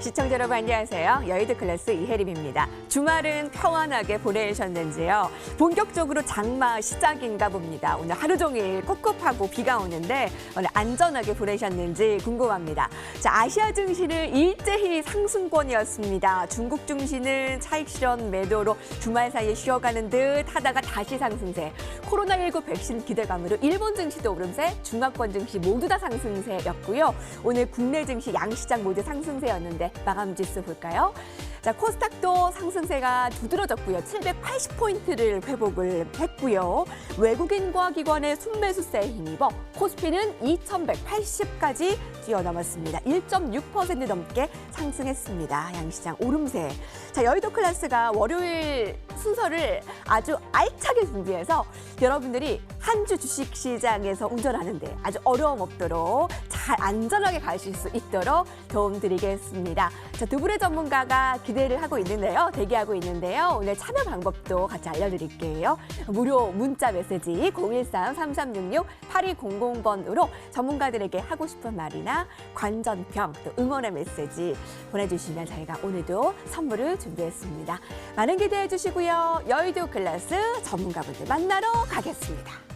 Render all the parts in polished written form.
시청자 여러분 안녕하세요. 여의도 클래스 이혜림입니다. 주말은 평안하게 보내셨는지요? 본격적으로 장마 시작인가 봅니다. 오늘 하루 종일 꿉꿉하고 비가 오는데 오늘 안전하게 보내셨는지 궁금합니다. 자, 아시아 증시는 일제히 상승권이었습니다. 중국 증시는 차익 실현 매도로 주말 사이에 쉬어가는 듯 하다가 다시 상승세. 코로나19 백신 기대감으로 일본 증시도 오름세, 중화권 증시 모두 다 상승세였고요. 오늘 국내 증시 양시장 모두 상승세였는데 마감 지수 볼까요? 자, 코스닥도 상승세가 두드러졌고요. 780포인트를 회복을 했고요. 외국인과 기관의 순매수세에 힘입어 코스피는 2180까지 뛰어넘었습니다. 1.6% 넘게 상승했습니다. 양시장 오름세. 자, 여의도 클래스가 월요일 순서를 아주 알차게 준비해서 여러분들이 한 주 주식시장에서 운전하는데 아주 어려움 없도록 잘 안전하게 가실 수 있도록 도움드리겠습니다. 자, 두 분의 전문가가 기대를 하고 있는데요. 대기하고 있는데요. 오늘 참여 방법도 같이 알려드릴게요. 무료 문자 메시지 013-3366-8200번으로 전문가들에게 하고 싶은 말이나 관전평, 또 응원의 메시지 보내주시면 저희가 오늘도 선물을 준비했습니다. 많은 기대해 주시고요. 여의도 클래스 전문가분들 만나러 가겠습니다.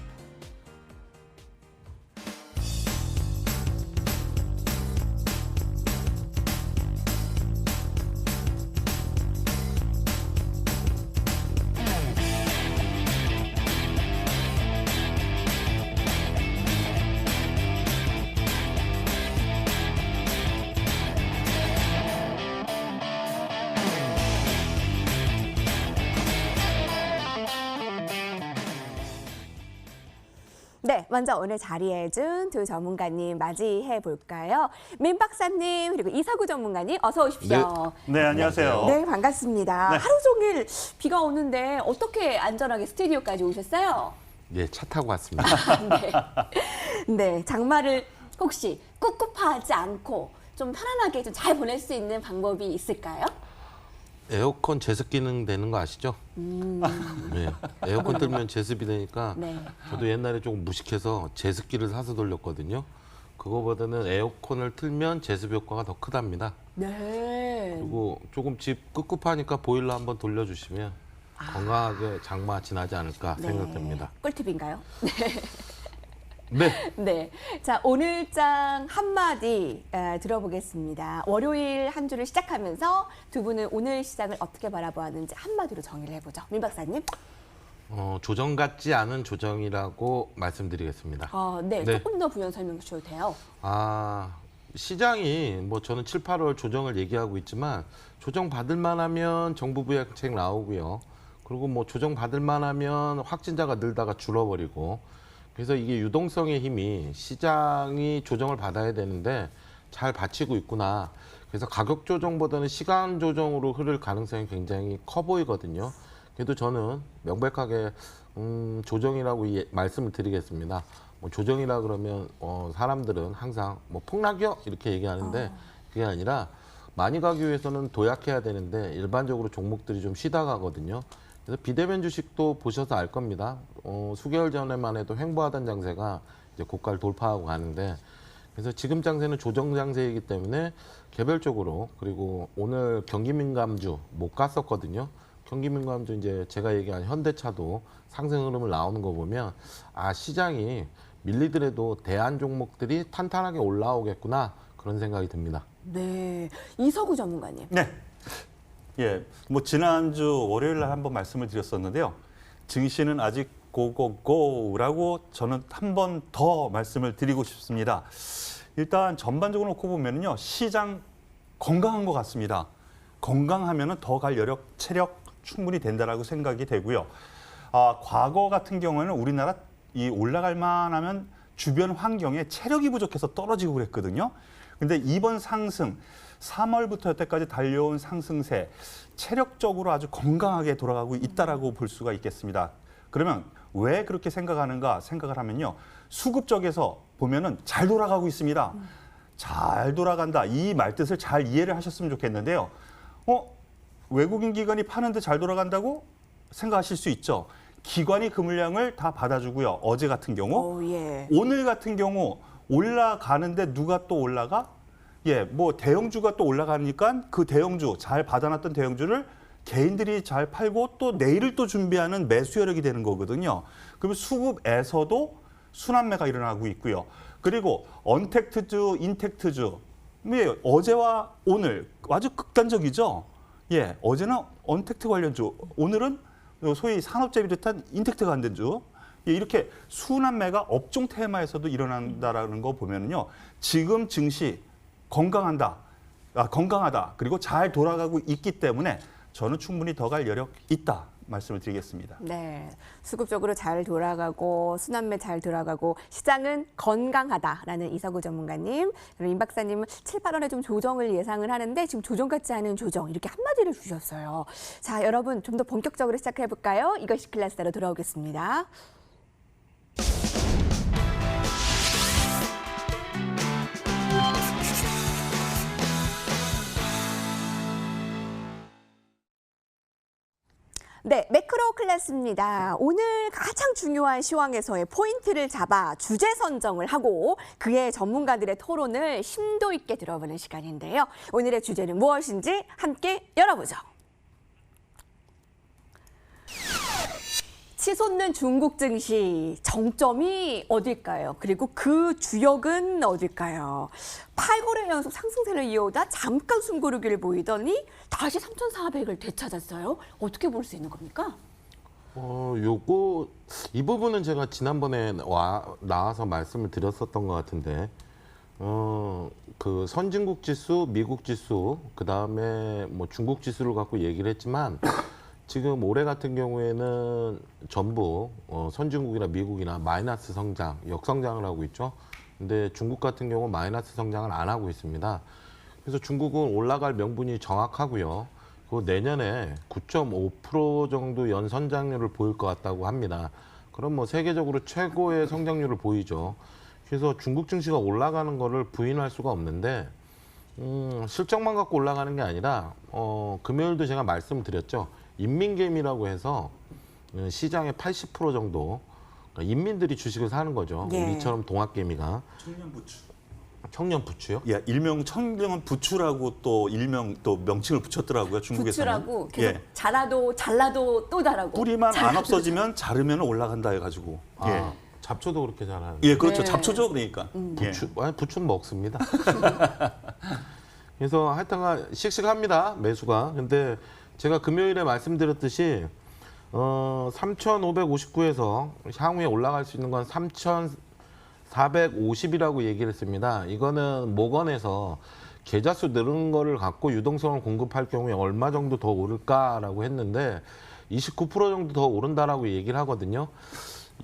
네, 먼저 오늘 자리해준 두 전문가님 맞이해 볼까요? 민 박사님 그리고 이사구 전문가님 어서 오십시오. 네, 안녕하세요. 네, 반갑습니다. 네. 하루 종일 비가 오는데 어떻게 안전하게 스튜디오까지 오셨어요? 네, 차 타고 왔습니다. 네. 네, 장마를 혹시 꿉꿉하지 않고 좀 편안하게 좀 잘 보낼 수 있는 방법이 있을까요? 에어컨 제습 기능 되는 거 아시죠? 네, 에어컨 틀면 제습이 되니까 네. 저도 옛날에 조금 무식해서 제습기를 사서 돌렸거든요. 그거보다는 에어컨을 틀면 제습 효과가 더 크답니다. 네. 그리고 조금 집 꿉꿉하니까 보일러 한번 돌려주시면 건강하게 장마 지나지 않을까 생각됩니다. 꿀팁인가요? 네. 네. 자, 오늘장 한마디 들어보겠습니다. 월요일 한 주를 시작하면서 두 분은 오늘 시장을 어떻게 바라보았는지 한마디로 정의를 해보죠. 민 박사님. 조정 같지 않은 조정이라고 말씀드리겠습니다. 네. 네. 조금 더 부연 설명 주셔도 돼요. 시장이 뭐 저는 7, 8월 조정을 얘기하고 있지만 조정 받을 만하면 정부 부양책 나오고요. 그리고 뭐 조정 받을 만하면 확진자가 늘다가 줄어버리고 그래서 이게 유동성의 힘이 시장이 조정을 받아야 되는데 잘 받치고 있구나. 그래서 가격 조정보다는 시간 조정으로 흐를 가능성이 굉장히 커 보이거든요. 그래도 저는 명백하게 조정이라고 말씀을 드리겠습니다. 뭐 조정이라 그러면 사람들은 항상 뭐 폭락이요 이렇게 얘기하는데 그게 아니라 많이 가기 위해서는 도약해야 되는데 일반적으로 종목들이 좀 쉬다 가거든요. 그래서 비대면 주식도 보셔서 알 겁니다. 수개월 전에만 해도 횡보하던 장세가 이제 고가를 돌파하고 가는데 그래서 지금 장세는 조정 장세이기 때문에 개별적으로 그리고 오늘 경기민감주 못 갔었거든요. 경기민감주 이제 제가 얘기한 현대차도 상승 흐름을 나오는 거 보면 시장이 밀리더라도 대안 종목들이 탄탄하게 올라오겠구나 그런 생각이 듭니다. 네. 이서구 전문가님. 네. 예, 뭐 지난주 월요일 날 한번 말씀을 드렸었는데요. 증시는 아직 고고고라고 저는 한 번 더 말씀을 드리고 싶습니다. 일단 전반적으로 놓고 보면요, 시장 건강한 것 같습니다. 건강하면은 더 갈 여력, 체력 충분히 된다라고 생각이 되고요. 과거 같은 경우에는 우리나라 이 올라갈 만하면 주변 환경에 체력이 부족해서 떨어지고 그랬거든요. 근데 이번 상승 3월부터 여태까지 달려온 상승세 체력적으로 아주 건강하게 돌아가고 있다라고 볼 수가 있겠습니다. 그러면 왜 그렇게 생각하는가 생각을 하면요. 수급 쪽에서 보면은 잘 돌아가고 있습니다. 잘 돌아간다. 이 말뜻을 잘 이해를 하셨으면 좋겠는데요. 외국인 기관이 파는데 잘 돌아간다고 생각하실 수 있죠. 기관이 그 물량을 다 받아주고요. 어제 같은 경우, 예. 오늘 같은 경우 올라가는데 누가 또 올라가? 예, 뭐 대형주가 또 올라가니까 그 대형주 잘 받아놨던 대형주를 개인들이 잘 팔고 또 내일을 또 준비하는 매수 여력이 되는 거거든요. 그러면 수급에서도 순환매가 일어나고 있고요. 그리고 언택트주, 인택트주, 예, 어제와 오늘 아주 극단적이죠. 예, 어제는 언택트 관련주, 오늘은 소위 산업재 비롯한 인택트가 안 된 주. 예, 이렇게 순환매가 업종 테마에서도 일어난다라는 거 보면은요. 지금 증시 건강하다. 그리고 잘 돌아가고 있기 때문에 저는 충분히 더 갈 여력 있다 말씀을 드리겠습니다. 네, 수급적으로 잘 돌아가고 순환매 잘 돌아가고 시장은 건강하다라는 이서구 전문가님. 그리고 임 박사님은 7, 8월에 좀 조정을 예상을 하는데 지금 조정 같지 않은 조정 이렇게 한마디를 주셨어요. 자, 여러분 좀 더 본격적으로 시작해 볼까요? 이것이 클래스로 돌아오겠습니다. 네, 매크로 클래스입니다. 오늘 가장 중요한 시황에서의 포인트를 잡아 주제 선정을 하고 그의 전문가들의 토론을 심도 있게 들어보는 시간인데요. 오늘의 주제는 무엇인지 함께 열어보죠. 치솟는 중국 증시 정점이 어딜까요? 그리고 그 주역은 어딜까요? 8거래 연속 상승세를 이어오다 잠깐 숨고르기를 보이더니 다시 3,400을 되찾았어요. 어떻게 볼 수 있는 겁니까? 이 부분은 제가 지난번에 나와서 말씀을 드렸었던 것 같은데, 그 선진국 지수, 미국 지수, 그 다음에 뭐 중국 지수를 갖고 얘기를 했지만. 지금 올해 같은 경우에는 전부 선진국이나 미국이나 마이너스 성장, 역성장을 하고 있죠. 근데 중국 같은 경우는 마이너스 성장을 안 하고 있습니다. 그래서 중국은 올라갈 명분이 정확하고요. 그리고 내년에 9.5% 정도 연성장률을 보일 것 같다고 합니다. 그럼 뭐 세계적으로 최고의 성장률을 보이죠. 그래서 중국 증시가 올라가는 거를 부인할 수가 없는데 실적만 갖고 올라가는 게 아니라 금요일도 제가 말씀드렸죠. 인민개미라고 해서 시장의 80% 정도 그러니까 인민들이 주식을 사는 거죠. 예. 우리처럼 동학개미가. 청년부추. 청년부추요? 예, 일명 청년부추라고 또 일명 또 명칭을 붙였더라고요. 중국에서는. 부추라고 계속 예. 잘라도 또 자라고. 뿌리만 안 없어지면 자르면 올라간다 해가지고. 예. 잡초도 그렇게 잘하는데. 예, 그렇죠. 네. 잡초죠, 그러니까. 예. 부추는 먹습니다. 그래서 하여튼간 씩씩합니다. 매수가. 근데 제가 금요일에 말씀드렸듯이 3,559에서 향후에 올라갈 수 있는 건 3,450이라고 얘기를 했습니다. 이거는 모건에서 계좌수 늘은 거를 갖고 유동성을 공급할 경우에 얼마 정도 더 오를까라고 했는데 29% 정도 더 오른다라고 얘기를 하거든요.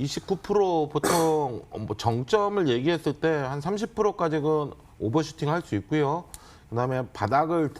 29% 보통 뭐 정점을 얘기했을 때 한 30%까지는 오버슈팅 할 수 있고요. 그다음에 바닥을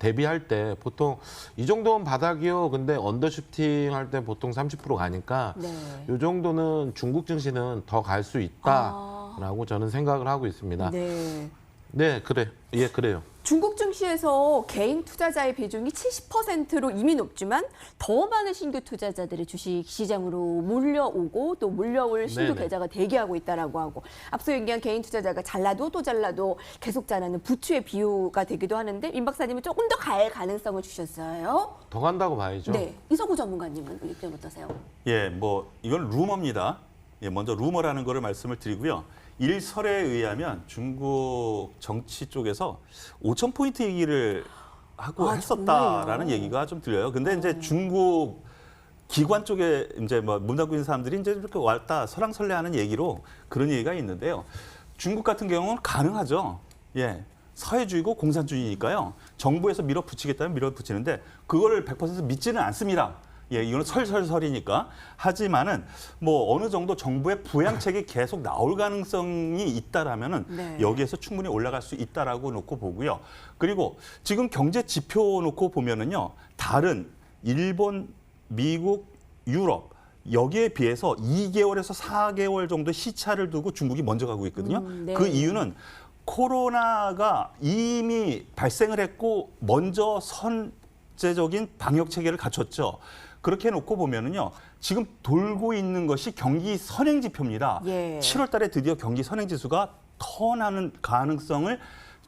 대비할 때 보통 이 정도면 바닥이요. 근데 언더슈팅 할 때 보통 30% 가니까 네. 이 정도는 중국 증시는 더 갈 수 있다라고 저는 생각을 하고 있습니다. 네. 네, 그래요. 중국 증시에서 개인 투자자의 비중이 70%로 이미 높지만 더 많은 신규 투자자들이 주식 시장으로 몰려오고 또 몰려올 신규 네네. 계좌가 대기하고 있다라고 하고 앞서 얘기한 개인 투자자가 잘라도 또 잘라도 계속 자라는 부추의 비유가 되기도 하는데 임 박사님은 조금 더 갈 가능성을 주셨어요. 더 간다고 봐야죠. 네, 이서구 전문가님은 의견 어떠세요? 예, 뭐 이건 루머입니다. 예, 먼저 루머라는 거를 말씀을 드리고요. 일설에 의하면 중국 정치 쪽에서 5,000포인트 얘기를 하고 했었다라는 정말요? 얘기가 좀 들려요. 근데 이제 중국 기관 쪽에 이제 뭐 문 닫고 있는 사람들이 이제 이렇게 왔다 설왕설래하는 얘기로 그런 얘기가 있는데요. 중국 같은 경우는 가능하죠. 예. 사회주의고 공산주의니까요. 정부에서 밀어붙이겠다면 밀어붙이는데 그거를 100% 믿지는 않습니다. 예, 이거는 설설설이니까. 하지만은 뭐 어느 정도 정부의 부양책이 계속 나올 가능성이 있다라면은 네. 여기에서 충분히 올라갈 수 있다라고 놓고 보고요. 그리고 지금 경제 지표 놓고 보면은요. 다른 일본, 미국, 유럽 여기에 비해서 2개월에서 4개월 정도 시차를 두고 중국이 먼저 가고 있거든요. 네. 그 이유는 코로나가 이미 발생을 했고 먼저 선제적인 방역 체계를 갖췄죠. 그렇게 놓고 보면은요. 지금 돌고 있는 것이 경기 선행 지표입니다. 예. 7월 달에 드디어 경기 선행 지수가 더 나는 가능성을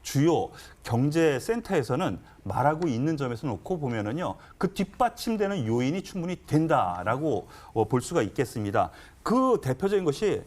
주요 경제센터에서는 말하고 있는 점에서 놓고 보면은요, 그 뒷받침되는 요인이 충분히 된다라고 볼 수가 있겠습니다. 그 대표적인 것이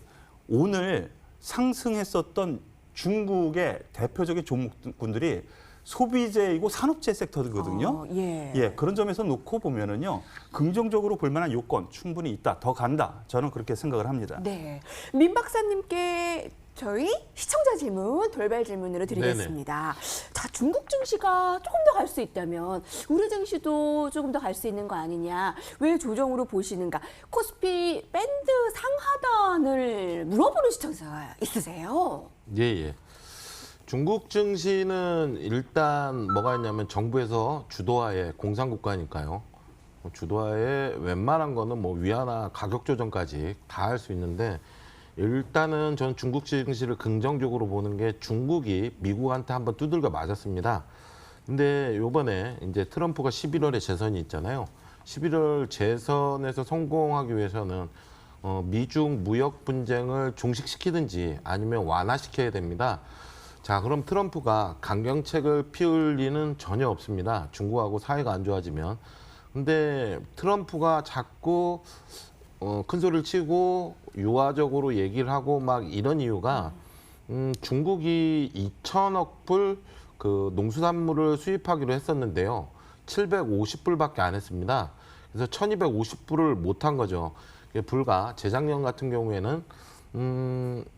오늘 상승했었던 중국의 대표적인 종목군들이 소비재이고 산업재 섹터거든요. 예. 그런 점에서 놓고 보면은요, 긍정적으로 볼 만한 요건 충분히 있다. 더 간다. 저는 그렇게 생각을 합니다. 네. 민 박사님께 저희 시청자 질문, 돌발 질문으로 드리겠습니다. 자, 중국 증시가 조금 더 갈 수 있다면 우리 증시도 조금 더 갈 수 있는 거 아니냐? 왜 조정으로 보시는가? 코스피 밴드 상하단을 물어보는 시청자가 있으세요? 예. 중국 증시는 일단 뭐가 있냐면 정부에서 주도하에 공산국가니까요. 주도하에 웬만한 거는 뭐 위안화 가격 조정까지 다 할 수 있는데 일단은 전 중국 증시를 긍정적으로 보는 게 중국이 미국한테 한번 두들겨 맞았습니다. 근데 요번에 이제 트럼프가 11월에 재선이 있잖아요. 11월 재선에서 성공하기 위해서는 미중 무역 분쟁을 종식시키든지 아니면 완화시켜야 됩니다. 자, 그럼 트럼프가 강경책을 피울 리는 전혀 없습니다. 중국하고 사이가 안 좋아지면. 근데 트럼프가 자꾸 큰 소리를 치고 유화적으로 얘기를 하고 막 이런 이유가 중국이 2천억 불 그 농수산물을 수입하기로 했었는데요. 750불밖에 안 했습니다. 그래서 1250불을 못 한 거죠. 불과 재작년 같은 경우에는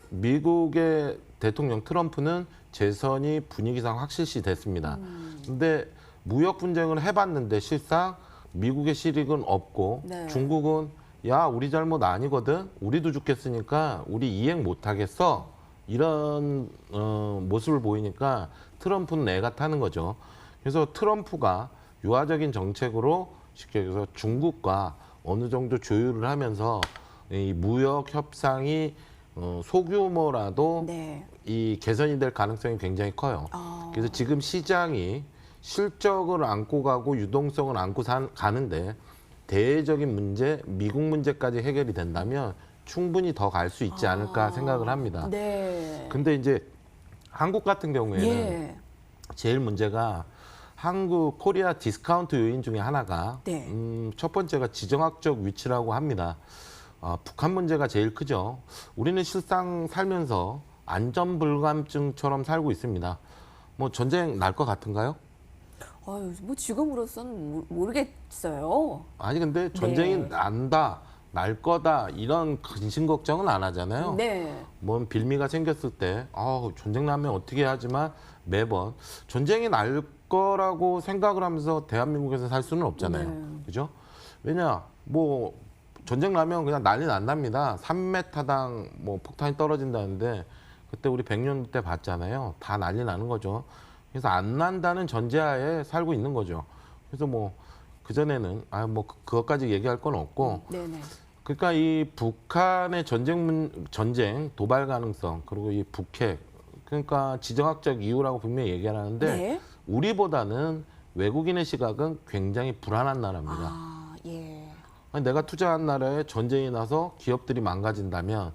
미국의 대통령 트럼프는 재선이 분위기상 확실시 됐습니다. 근데 무역 분쟁을 해봤는데 실상 미국의 실익은 없고 네. 중국은 야, 우리 잘못 아니거든. 우리도 죽겠으니까 우리 이행 못 하겠어. 이런 모습을 보이니까 트럼프는 애가 타는 거죠. 그래서 트럼프가 유화적인 정책으로 쉽게 얘기해서 중국과 어느 정도 조율을 하면서 이 무역 협상이 소규모라도 네. 이 개선이 될 가능성이 굉장히 커요. 그래서 지금 시장이 실적을 안고 가고 유동성을 안고 가는데 대외적인 문제, 미국 문제까지 해결이 된다면 충분히 더 갈 수 있지 않을까 생각을 합니다. 네. 근데 이제 한국 같은 경우에는 예. 제일 문제가 한국 코리아 디스카운트 요인 중에 하나가 네. 첫 번째가 지정학적 위치라고 합니다. 북한 문제가 제일 크죠. 우리는 실상 살면서 안전불감증처럼 살고 있습니다. 뭐 전쟁 날 것 같은가요? 아유, 뭐 지금으로서는 모르겠어요. 아니 근데 전쟁이 네. 난다, 날 거다 이런 근심 걱정은 안 하잖아요. 네. 뭔 빌미가 생겼을 때 전쟁 나면 어떻게 하지만 매번 전쟁이 날 거라고 생각을 하면서 대한민국에서 살 수는 없잖아요. 네. 그죠? 왜냐 뭐 전쟁 나면 그냥 난리 난답니다. 3m당 뭐 폭탄이 떨어진다는데 그때 우리 100년 때 봤잖아요. 다 난리 나는 거죠. 그래서 안 난다는 전제하에 살고 있는 거죠. 그래서 뭐 그전에는 그것까지 얘기할 건 없고 네네. 그러니까 이 북한의 전쟁 도발 가능성 그리고 이 북핵 그러니까 지정학적 이유라고 분명히 얘기하는데 네. 우리보다는 외국인의 시각은 굉장히 불안한 나라입니다. 예. 아니, 내가 투자한 나라에 전쟁이 나서 기업들이 망가진다면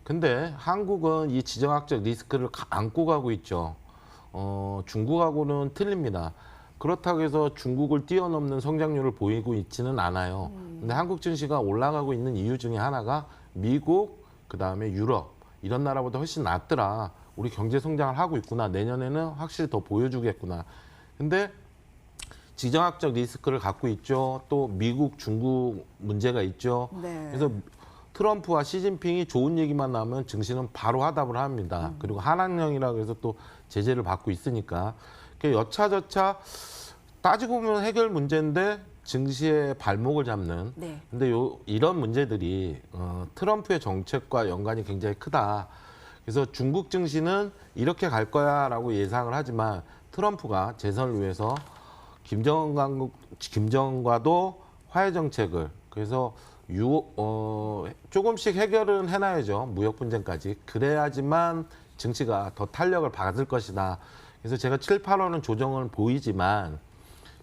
근데 한국은 이 지정학적 리스크를 안고 가고 있죠. 중국하고는 틀립니다. 그렇다고 해서 중국을 뛰어넘는 성장률을 보이고 있지는 않아요. 근데 한국 증시가 올라가고 있는 이유 중에 하나가 미국, 그다음에 유럽 이런 나라보다 훨씬 낫더라. 우리 경제 성장을 하고 있구나. 내년에는 확실히 더 보여주겠구나. 근데 지정학적 리스크를 갖고 있죠. 또 미국, 중국 문제가 있죠. 네. 그래서 트럼프와 시진핑이 좋은 얘기만 나오면 증시는 바로 화답을 합니다. 그리고 한한령이라고 해서 또 제재를 받고 있으니까 여차저차 따지고 보면 해결 문제인데 증시의 발목을 잡는. 네. 근데 이런 문제들이 트럼프의 정책과 연관이 굉장히 크다. 그래서 중국 증시는 이렇게 갈 거야라고 예상을 하지만 트럼프가 재선을 위해서 김정은과도 화해 정책을 그래서 조금씩 해결은 해놔야죠. 무역 분쟁까지. 그래야지만 증시가 더 탄력을 받을 것이다. 그래서 제가 7, 8월은 조정을 보이지만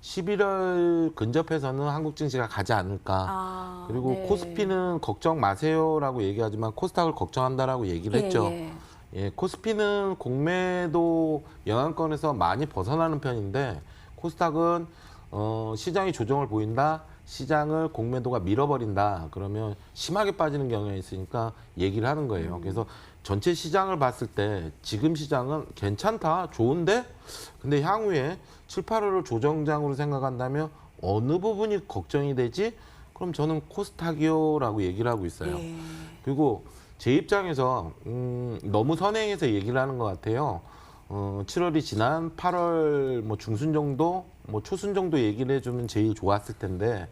11월 근접해서는 한국 증시가 가지 않을까. 그리고 네. 코스피는 걱정 마세요라고 얘기하지만 코스닥을 걱정한다라고 얘기를 했죠. 예. 예, 코스피는 공매도 영향권에서 많이 벗어나는 편인데 코스닥은 시장이 조정을 보인다. 시장을 공매도가 밀어버린다. 그러면 심하게 빠지는 경향이 있으니까 얘기를 하는 거예요. 그래서 전체 시장을 봤을 때 지금 시장은 괜찮다, 좋은데? 근데 향후에 7, 8월을 조정장으로 생각한다면 어느 부분이 걱정이 되지? 그럼 저는 코스닥이요라고 얘기를 하고 있어요. 예. 그리고 제 입장에서 너무 선행해서 얘기를 하는 것 같아요. 7월이 지난 8월 뭐 중순 정도, 뭐 초순 정도 얘기를 해주면 제일 좋았을 텐데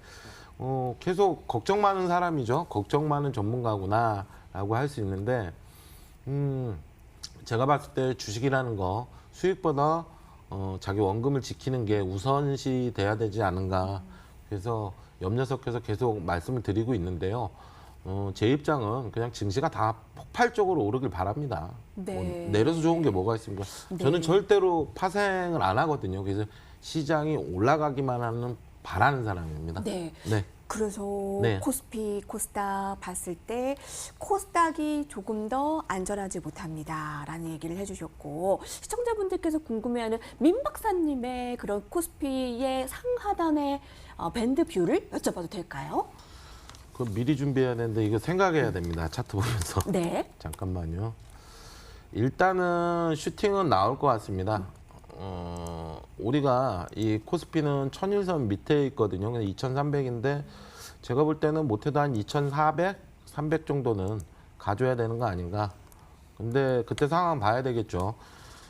계속 걱정 많은 사람이죠. 걱정 많은 전문가구나라고 할 수 있는데 제가 봤을 때 주식이라는 거 수익보다 자기 원금을 지키는 게 우선시 돼야 되지 않은가. 그래서 염려 섞여서 계속 말씀을 드리고 있는데요. 제 입장은 그냥 증시가 다 폭발적으로 오르길 바랍니다. 네. 뭐 내려서 좋은 게 뭐가 있습니까? 네. 저는 절대로 파생을 안 하거든요. 그래서 시장이 올라가기만 하는 바라는 사람입니다. 네. 네. 그래서 네. 코스피, 코스닥 봤을 때 코스닥이 조금 더 안전하지 못합니다라는 얘기를 해주셨고 시청자분들께서 궁금해하는 민 박사님의 그런 코스피의 상하단의 밴드 뷰를 여쭤봐도 될까요? 그 미리 준비해야 되는데 이거 생각해야 됩니다. 차트 보면서. 네. 잠깐만요. 일단은 슈팅은 나올 것 같습니다. 우리가 이 코스피는 1000일선 밑에 있거든요. 2300인데 제가 볼 때는 못해도 한 2400, 300 정도는 가져야 되는 거 아닌가. 근데 그때 상황 봐야 되겠죠.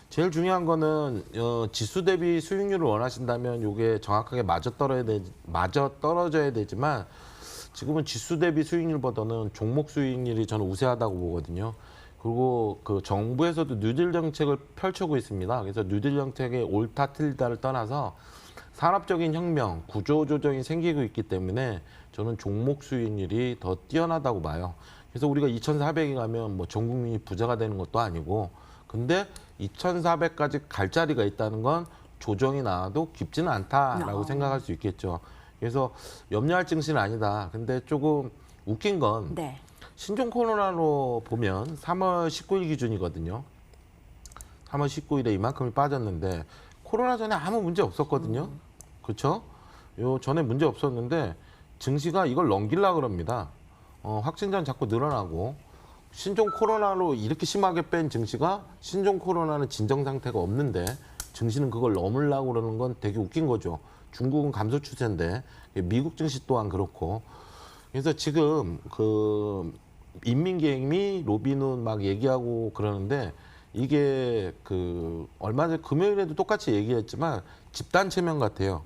제일 중요한 거는 지수 대비 수익률을 원하신다면 이게 정확하게 맞아 떨어져야 되지만 지금은 지수 대비 수익률보다는 종목 수익률이 저는 우세하다고 보거든요. 그리고 그 정부에서도 뉴딜 정책을 펼치고 있습니다. 그래서 뉴딜 정책의 옳다 틀리다를 떠나서 산업적인 혁명, 구조조정이 생기고 있기 때문에 저는 종목 수익률이 더 뛰어나다고 봐요. 그래서 우리가 2,400이 가면 뭐 전 국민이 부자가 되는 것도 아니고 근데 2,400까지 갈 자리가 있다는 건 조정이 나와도 깊지는 않다라고 생각할 수 있겠죠. 그래서 염려할 증시는 아니다. 근데 조금 웃긴 건 네. 신종 코로나로 보면 3월 19일 기준이거든요. 3월 19일에 이만큼이 빠졌는데 코로나 전에 아무 문제 없었거든요. 그렇죠? 요 전에 문제 없었는데 증시가 이걸 넘기려고 그럽니다. 확진자는 자꾸 늘어나고 신종 코로나로 이렇게 심하게 뺀 증시가 신종 코로나는 진정 상태가 없는데 증시는 그걸 넘으려고 그러는 건 되게 웃긴 거죠. 중국은 감소 추세인데 미국 증시 또한 그렇고 그래서 지금 그 인민개미 로빈훗 막 얘기하고 그러는데 이게 그 얼마 전 금요일에도 똑같이 얘기했지만 집단 체면 같아요.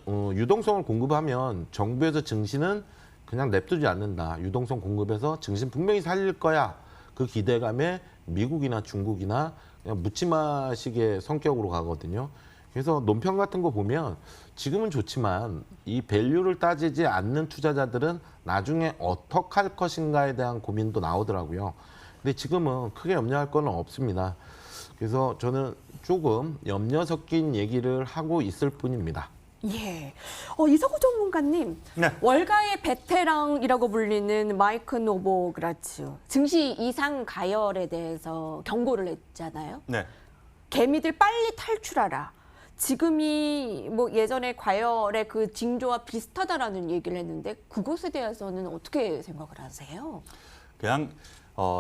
유동성을 공급하면 정부에서 증시는 그냥 냅두지 않는다. 유동성 공급해서 증시는 분명히 살릴 거야. 그 기대감에 미국이나 중국이나 그냥 묻지마식의 성격으로 가거든요. 그래서 논평 같은 거 보면 지금은 좋지만 이 밸류를 따지지 않는 투자자들은 나중에 어떻게 할 것인가에 대한 고민도 나오더라고요. 근데 지금은 크게 염려할 건 없습니다. 그래서 저는 조금 염려 섞인 얘기를 하고 있을 뿐입니다. 예. 이석우 전문가님, 네. 월가의 베테랑이라고 불리는 마이크 노보그라츠 증시 이상 가열에 대해서 경고를 했잖아요. 네. 개미들 빨리 탈출하라. 지금이 뭐 예전에 과열의 그 징조와 비슷하다라는 얘기를 했는데 그것에 대해서는 어떻게 생각을 하세요? 그냥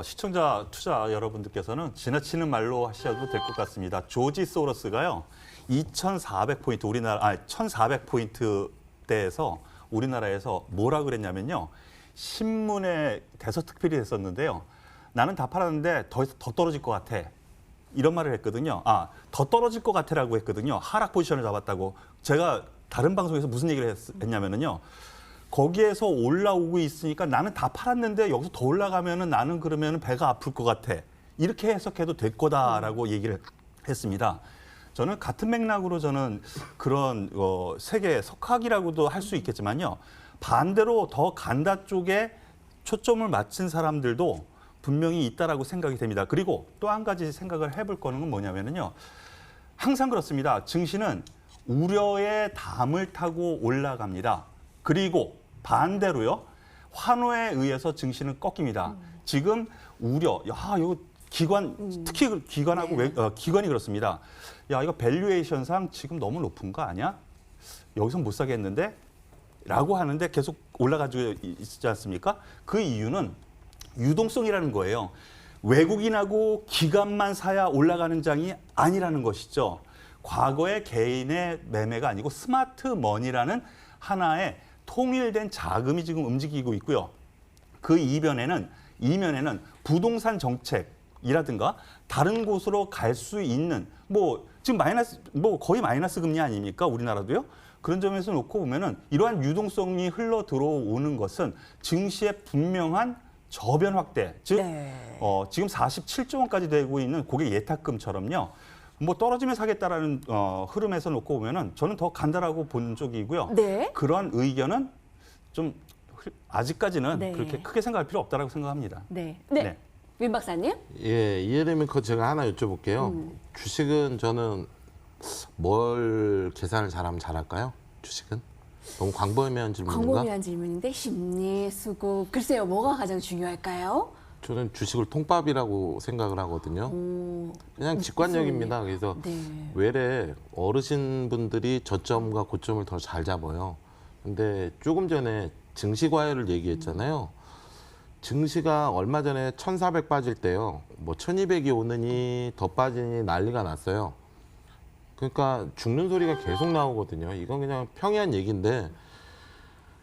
시청자 투자 여러분들께서는 지나치는 말로 하셔도 될 것 같습니다. 조지 소로스가요. 2,400포인트 우리나라 1,400포인트대에서 우리나라에서 뭐라 그랬냐면요. 신문에 대서특필이 됐었는데요. 나는 다 팔았는데 더 떨어질 것 같아. 이런 말을 했거든요. 더 떨어질 것 같아라고 했거든요. 하락 포지션을 잡았다고. 제가 다른 방송에서 무슨 얘기를 했냐면은요. 거기에서 올라오고 있으니까 나는 다 팔았는데 여기서 더 올라가면은 나는 그러면은 배가 아플 것 같아. 이렇게 해석해도 될 거다라고 얘기를 했습니다. 저는 같은 맥락으로 저는 그런 세계 석학이라고도 할 수 있겠지만요. 반대로 더 간다 쪽에 초점을 맞춘 사람들도 분명히 있다라고 생각이 됩니다. 그리고 또 한 가지 생각을 해볼 거는 뭐냐면요. 항상 그렇습니다. 증시는 우려의 담을 타고 올라갑니다. 그리고 반대로요. 환호에 의해서 증시는 꺾입니다. 지금 우려, 이거 기관 특히 기관하고 네. 기관이 그렇습니다. 야, 이거 밸류에이션상 지금 너무 높은 거 아니야? 여기서 못 사겠는데? 라고 하는데 계속 올라가지고 있지 않습니까? 그 이유는 유동성이라는 거예요. 외국인하고 기관만 사야 올라가는 장이 아니라는 것이죠. 과거의 개인의 매매가 아니고 스마트 머니라는 하나의 통일된 자금이 지금 움직이고 있고요. 그 이면에는 부동산 정책이라든가 다른 곳으로 갈 수 있는 지금 거의 마이너스 금리 아닙니까? 우리나라도요. 그런 점에서 놓고 보면은 이러한 유동성이 흘러 들어오는 것은 증시의 분명한 저변 확대, 즉 네. 지금 47조 원까지 되고 있는 고객 예탁금처럼요. 떨어지면 사겠다라는 흐름에서 놓고 보면은 저는 더 간다라고 본 쪽이고요. 네. 그런 의견은 좀 아직까지는 네. 그렇게 크게 생각할 필요 없다라고 생각합니다. 네. 네. 민 박사님? 예, 이해되면 제가 하나 여쭤볼게요. 주식은 저는 뭘 계산을 잘하면 잘할까요? 주식은? 너무 광범위한 질문인가? 광범위한 질문인데 심리, 수급, 글쎄요. 뭐가 가장 중요할까요? 저는 주식을 통밥이라고 생각을 하거든요. 그냥 직관력입니다. 그래서 네. 외래 어르신분들이 저점과 고점을 더 잘 잡아요. 근데 조금 전에 증시 과열을 얘기했잖아요. 증시가 얼마 전에 1,400 빠질 때요. 1,200이 오느니 더 빠지니 난리가 났어요. 그러니까 죽는 소리가 계속 나오거든요. 이건 그냥 평이한 얘기인데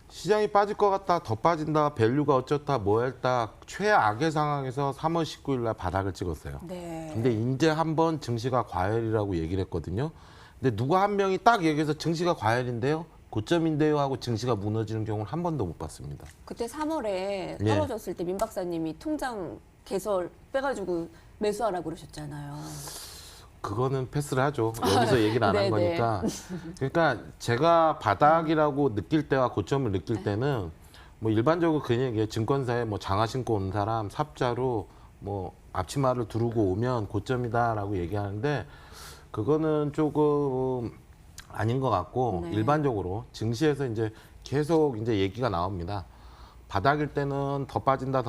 시장이 빠질 것 같다, 더 빠진다, 밸류가 어쩌다, 뭐 했다, 최악의 상황에서 3월 19일 날 바닥을 찍었어요. 네. 근데 이제 한번 증시가 과열이라고 얘기를 했거든요. 근데 누가 한 명이 딱 얘기해서 증시가 과열인데요, 고점인데요 하고 증시가 무너지는 경우는 한 번도 못 봤습니다. 그때 3월에 예. 떨어졌을 때 민 박사님이 통장 개설 빼가지고 매수하라고 그러셨잖아요. 그거는 패스를 하죠. 여기서 얘기를 안 한 네네. 거니까. 그러니까 제가 바닥이라고 느낄 때와 고점을 느낄 때는 일반적으로 그냥 얘기해요. 증권사에 장화 신고 온 사람 삽자로 앞치마를 두르고 오면 고점이다라고 얘기하는데 그거는 조금 아닌 것 같고 네. 일반적으로 증시에서 이제 계속 이제 얘기가 나옵니다. 바닥일 때는 더 빠진다,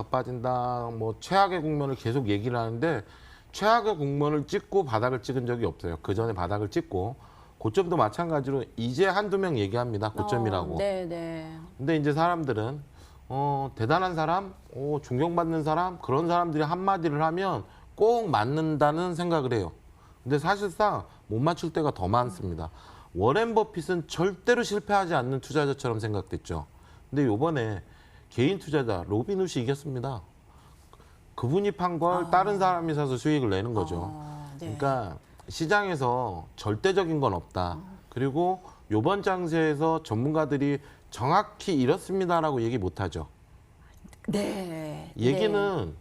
최악의 국면을 계속 얘기를 하는데 최악의 국면을 찍고 바닥을 찍은 적이 없어요. 그 전에 바닥을 찍고 고점도 마찬가지로 이제 한두 명 얘기합니다. 고점이라고. 네. 근데 이제 사람들은 대단한 사람, 존경받는 사람 그런 사람들이 한마디를 하면 꼭 맞는다는 생각을 해요. 근데 사실상 못 맞출 때가 더 많습니다. 워렌 버핏은 절대로 실패하지 않는 투자자처럼 생각됐죠. 근데 요번에 개인 투자자 로빈훗이 이겼습니다. 그분이 판 걸 다른 사람이 사서 수익을 내는 거죠. 네. 그러니까 시장에서 절대적인 건 없다. 그리고 요번 장세에서 전문가들이 정확히 이렇습니다라고 얘기 못 하죠. 네. 얘기는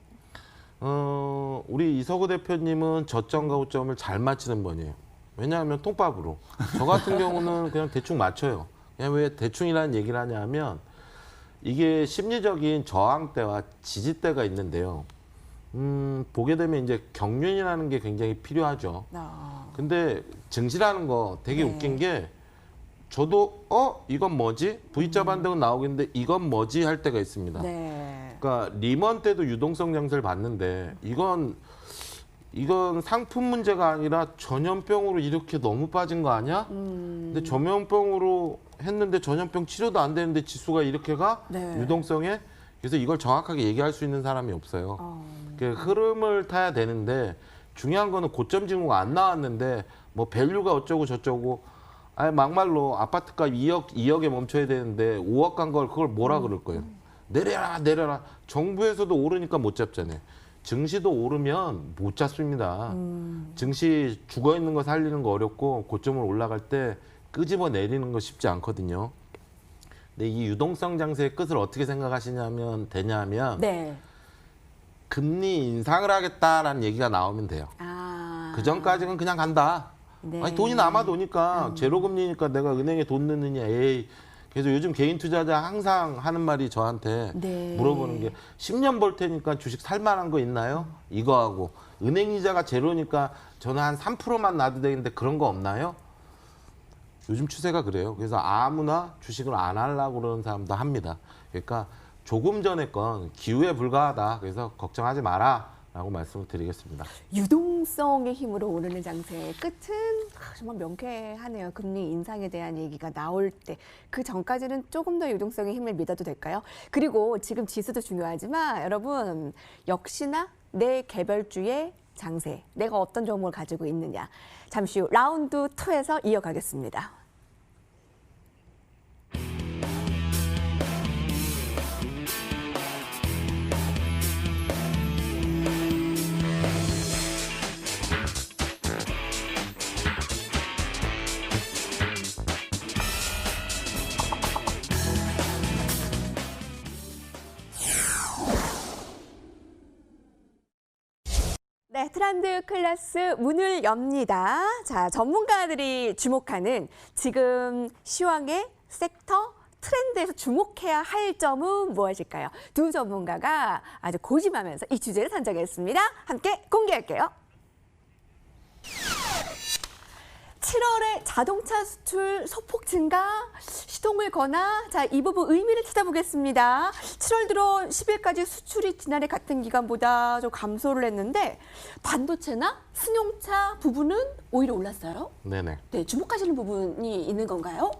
우리 이석우 대표님은 저점과 고점을 잘 맞히는 분이에요. 왜냐하면 통밥으로. 저 같은 경우는 그냥 대충 맞춰요. 그냥 왜 대충이라는 얘기를 하냐면 이게 심리적인 저항 때와 지지 때가 있는데요. 보게 되면 이제 경륜이라는 게 굉장히 필요하죠. 근데 증시라는 거 되게 네. 웃긴 게 저도 이건 뭐지? V자 반등은 나오겠는데 이건 뭐지? 할 때가 있습니다. 네. 그러니까 리먼 때도 유동성 장세를 봤는데 이건 상품 문제가 아니라 전염병으로 이렇게 너무 빠진 거 아니야? 근데 전염병으로 했는데 전염병 치료도 안 되는데 지수가 이렇게 가? 네. 유동성에? 그래서 이걸 정확하게 얘기할 수 있는 사람이 없어요. 그 흐름을 타야 되는데 중요한 거는 고점 징후가 안 나왔는데 밸류가 어쩌고 저쩌고 막말로 아파트가 2억에 멈춰야 되는데 5억 간 걸 그걸 뭐라 그럴 거예요. 내려라. 정부에서도 오르니까 못 잡잖아요. 증시도 오르면 못 잡습니다. 증시 죽어 있는 거 살리는 거 어렵고 고점을 올라갈 때 끄집어 내리는 거 쉽지 않거든요. 근데 이 유동성 장세의 끝을 어떻게 생각하시냐면 네. 금리 인상을 하겠다라는 얘기가 나오면 돼요. 그 전까지는 그냥 간다. 네. 아니 돈이 남아 도니까 제로금리니까 내가 은행에 돈 넣느냐. 에이. 그래서 요즘 개인 투자자 항상 하는 말이 저한테 네. 물어보는 게 10년 벌 테니까 주식 살만한 거 있나요? 이거 하고 은행 이자가 제로니까 저는 한 3%만 놔도 되는데 그런 거 없나요? 요즘 추세가 그래요. 그래서 아무나 주식을 안 하려고 그러는 사람도 합니다. 그러니까 조금 전에 건 기후에 불과하다. 그래서 걱정하지 마라. 라고 말씀을 드리겠습니다. 유동성의 힘으로 오르는 장세의 끝은 정말 명쾌하네요. 금리 인상에 대한 얘기가 나올 때 그 전까지는 조금 더 유동성의 힘을 믿어도 될까요? 그리고 지금 지수도 중요하지만 여러분 역시나 내 개별주의 장세, 내가 어떤 종목을 가지고 있느냐. 잠시 후 라운드 2에서 이어가겠습니다. 네, 트렌드 클래스 문을 엽니다. 자, 전문가들이 주목하는 지금 시황의 섹터 트렌드에서 주목해야 할 점은 무엇일까요? 두 전문가가 아주 고심하면서 이 주제를 선정했습니다. 함께 공개할게요. 7월에 자동차 수출 소폭 증가, 시동을 거나 자, 이 부분 의미를 찾아보겠습니다. 7월 들어 10일까지 수출이 지난해 같은 기간보다 좀 감소를 했는데 반도체나 승용차 부분은 오히려 올랐어요. 네네. 네, 주목하시는 부분이 있는 건가요?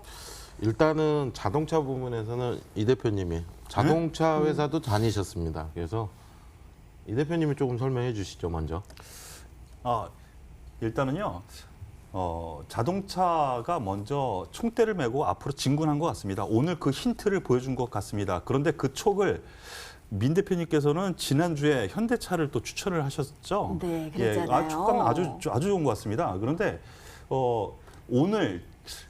일단은 자동차 부분에서는 이 대표님이 자동차 회사도 다니셨습니다. 그래서 이 대표님이 조금 설명해 주시죠, 먼저. 일단은요. 자동차가 먼저 총대를 메고 앞으로 진군한 것 같습니다. 오늘 그 힌트를 보여준 것 같습니다. 그런데 그 촉을 민 대표님께서는 지난주에 현대차를 또 추천을 하셨죠. 네, 그랬잖아요. 촉감 아주 좋은 것 같습니다. 그런데 오늘